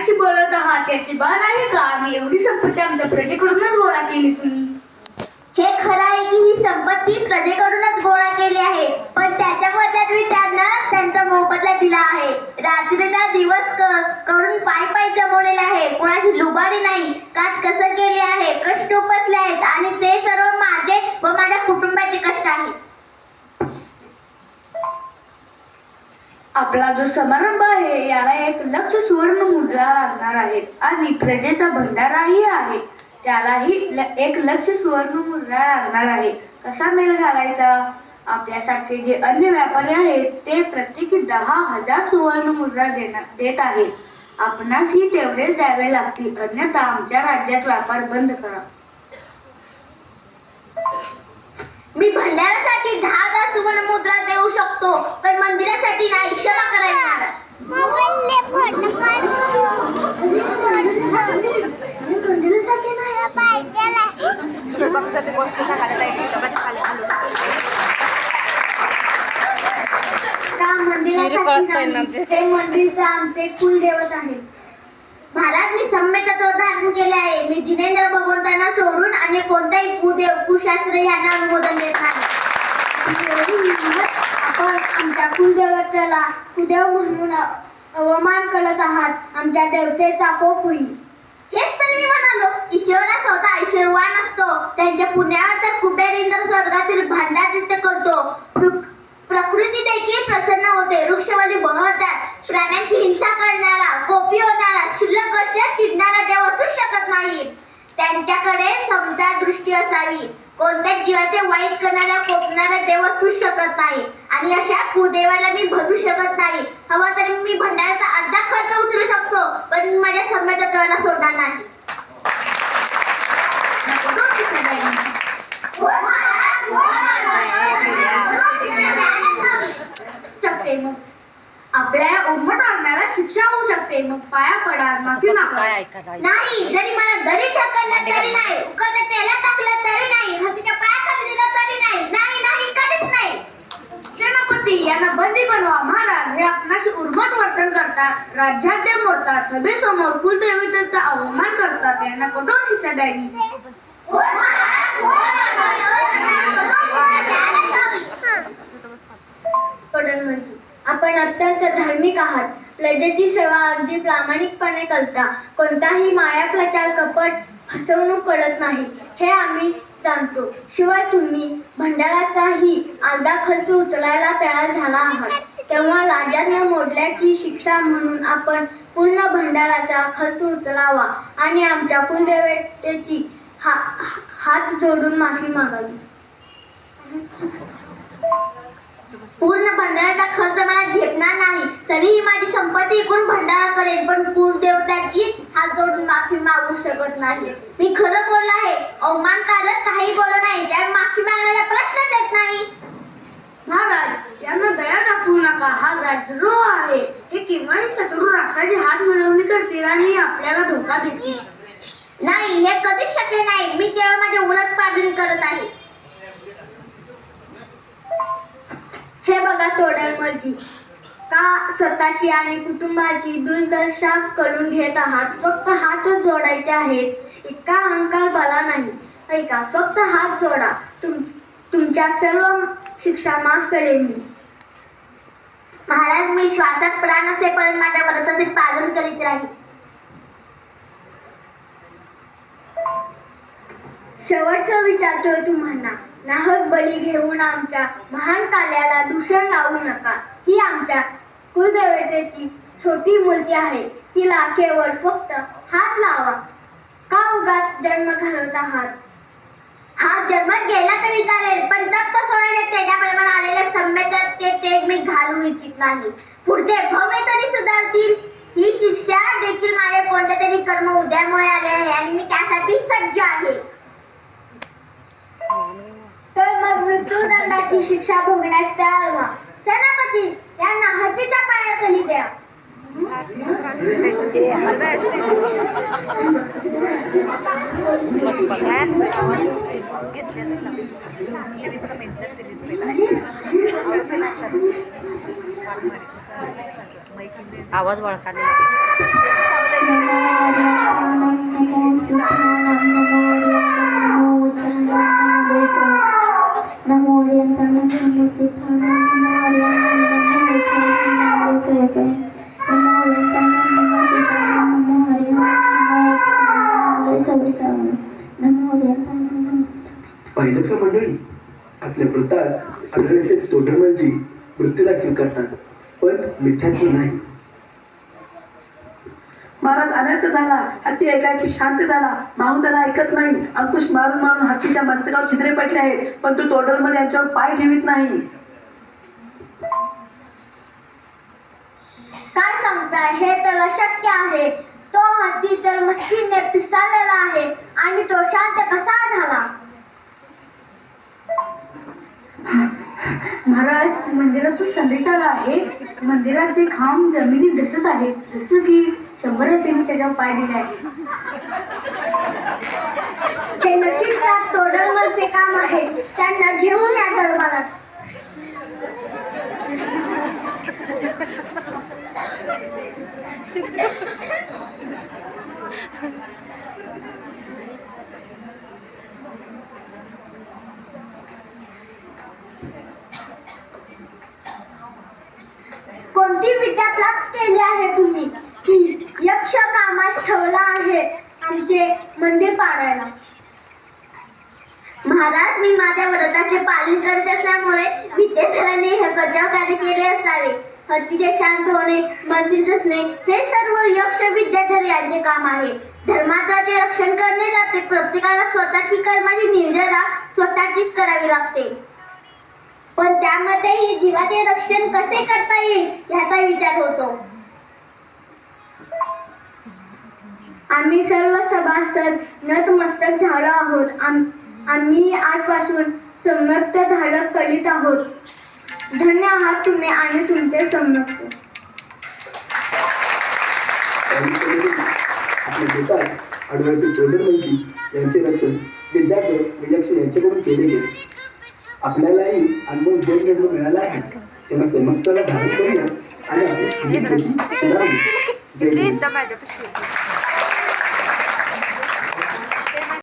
कोणाशी बोलत आहात याची भान आहे का? मी एवढी संपत्ती आमच्या प्रजेकडूनच गोळा केली तुम्ही. हे खरं आहे की ही संपत्ती प्रजेकडूनच गोळा केली आहे, पण त्याच्या बदल्यात मी त्यांना त्यांचा मोबदला दिला आहे. रात्रीला दिवस करून पायी जमवलेले आहे. कोणाची लुबाडी नाही. कात कसं केले आहे, कष्ट उपसले आहेत आणि ते सर्व माझे व माझ्या कुटुंबाचे कष्ट आहे. आपला जो समारंभ आहे याला 1,00,000 सुवर्ण मुद्रा लागणार आहेत आणि प्रजेचा भंडाराही आहे, त्यालाही 1,00,000 सुवर्ण मुद्रा लागणार आहे. कसा मेल घालायचा? आपल्यासारखे जे अन्य व्यापारी आहेत ते प्रत्येकी 10,000 सुवर्ण मुद्रा देत आहेत. आपणासही तेवढेच द्यावे लागतील, अन्यथा आमच्या राज्यात व्यापार बंद करा. मी भंडारासाठी 10,000 सुवर्ण मुद्रा देऊ शकतो, पण मंदिरासाठी नाही. क्षमा करायला हे मंदिरचं आमचे कुलदैवत आहे. महाराज, मी सम्यकत्व धारण केले आहे. मी जिनेंद्र भगवंतांना सोडून आणि कोणत्याही कुशास्त्र यांना अनुमोदन देत नाही. आपण आमच्या कुलदेवतेला कुदेव म्हणून अवमान करत आहात. आमच्या देवतेचा कोप होईल. हेच तर मी म्हणालो, ईश्वरा स्वतः ऐश्वर्यवान असतो. त्यांच्या पुण्यावर तर कुबेर इंद्र स्वर्गातील भांडार नृत्य करतो. प्रकृती देखील प्रसन्न होते. वृक्षवली बहरतात. प्राण्यांची हिंसा करणारा, कोपी होणारा, क्षुल्लक गोष्टीत चिडणारा देव असू शकत नाही. त्यांच्याकडे समता दृष्टी असावी. कोणत्याच जीवाचे वाईट करणारा, कोपणारा देव असू शकत नाही आणि अशा कुदेवाला मी भजू शकत नाही. हवा तरी मी भंडाराचा अर्धा खर्च उचलू शकतो, पण माझ्या सम्यकत्वाला सोडणार नाही. मग आपल्या उर्मट आणण्याला शिक्षा होऊ शकते. मग पाया पडा, माफी मागा. नाही, जरी मला दरी ढकललं तरी नाही, उकळत्या तेलात टाकलं तरी नाही, हातीच्या पायाखाली दिलं तरी नाही. नाही नाही, कधीच नाही. सेनापती, यांना बंदी बनवा. महाराज, हे आपणाशी उर्मट वर्तन करतात, राज्याध्यक्ष मोडतात, सभेसमोर कुलदेवतेचा अवमान करतात. यांना कठोर शिक्षा द्यावी. आपण अत्यंत धार्मिक आहात. प्रजेची सेवा अगदी प्रामाणिकपणे करता. कोणताही माया, प्रचार, कपट, फसवणूक करत नाही, हे आम्ही जाणतो. शिवाय तुम्ही भंडाराचाही अर्धा खर्च उचलायला तयार झाला आहात. तेव्हा लाजा न मोडल्याची शिक्षा म्हणून आपण पूर्ण भंडाराचा खर्च उचलावा आणि आमच्या कुलदेवतेची हात जोडून माफी मागावी. पूर्ण भंडाराचा खर्च मला झेपणार नाही, तरीही माझी संपत्ती विकून भंडारा करेन, पण कुलदेवताची हात जोडून माफी मागू शकत नाही. मी खरं बोललो आहे. अवमानकारक काही बोललो नाही, त्यामुळे माफी मागण्याचा प्रश्नच येत नाही. महाराज, यांना दया दाखवू नका. हा राजद्रोह आहे. हे केव्हाही शत्रू राष्ट्राची हात मिळवणी करतील आणि आपल्याला धोका देतील. नाही, हे कधीच शक्य नाही. मी केवळ माझे उलटपालट करत आहे. हे बघा तोडरमलजी, का स्वतःची आणि कुटुंबाची दुर्दशा करून घेत आहात? फक्त हातच जोडायचे आहेत. इतका अहंकार मला नाही. ऐका, फक्त हात जोडा. तुमच्या सर्व शिक्षा माफ करेन मी. महाराज, मी श्वासात प्राण असेपर्यंत माझ्या व्रताचे पालन करीत राहील. शेवटचं विचारतोय तुम्हाला. नाहक बळी घेऊन आमच्या महान कार्याला दूषण लावू नका. ही आमच्या कुलदेवतेची छोटी मूर्ती आहे. तिला केवळ फक्त हात लावा. का उगाच जन्म घालवत आहात? हा जन्म गेला तरी चालेल, पण तप्त सोन्याने त्याच्याप्रमाणे आलेल्या सम्यकतेचे तेज मी घालू इच्छित नाही. पुढचे भव्य तरी सुधारतील. ही शिक्षा देखील माझे कोणते तरी कर्म उद्यामुळे आले आहे आणि मी त्यासाठी सज्ज आहे. तर मग मृत्यूदंडाची शिक्षा भोगण्यास तयार व्हा. सेनापती, यांना हत्तीच्या पायाखाली द्या. आवाज वळखाले. पाहिलं का मंडळी, आपल्या व्रतात आढळसे तोडरमलजी मृत्यूला स्वीकारतात पण मिथ्यात्व नाही. महाराज अनर्थ झाला, हत्ती एकाएकी शांत झाला. माहून त्याला ऐकत नाही. अंकुश मारून मारून हत्तीच्या मस्तकावर छिद्रे पडले आहेत, पण तो तोडरमल यांच्यावर पाय ठेवीत नाही. काय सांगताय, हे तर अशक्य आहे. तो हत्ती तर मस्तीने पिसाळलेला आहे आणि तो शांत कसा झाला? महाराज, मंदिरातून संदेश आला आहे. मंदिराचे खांब जमिनीत धसत आहेत, जसं की 100 हत्तींनी त्याच्यावर पाय दिले आहेत. हे नक्कीच त्या तोडरमलचे काम आहे. त्यांना घेऊन या दरबारात. कोणती विद्या प्राप्त केली आहे तुम्ही की यक्ष कामास ठेवला आहे आमचे मंदिर पाडायला? महाराज, मी माझ्या व्रताचे पालन करीत असल्यामुळे विद्याधरांनी हे बचाव कार्य केले असावे. हत्तीचे शांत होणे, मंदिर दिसणे हे सर्व यक्ष विद्याधर यांचे काम आहे. धर्माचे रक्षण करणे जाते. प्रत्येकाला स्वतःची कर्माची निर्जरा स्वतःचीच करावी लागते, पण त्यामध्येही जीवाचे रक्षण कसे करता येईल याचा विचार होतो. आम्ही सर्व सभासद नतमस्तक झालो आहोत. आम्ही आजपासून सम्यक्त धारक करीत आहोत. धन्य आहात तुम्ही आणि तुमचे सम्यक्त. आपल्या व्रतात आढळसे तोडरमलजी यांचे रक्षण विद्याधर व यक्ष यांच्याकडून केले गेले. आपल्यालाही अनुभव जन्म मिळाला आहे, तेव्हा समर्थाला धारण करूया आणि आपली सुधारू. जय हिंद.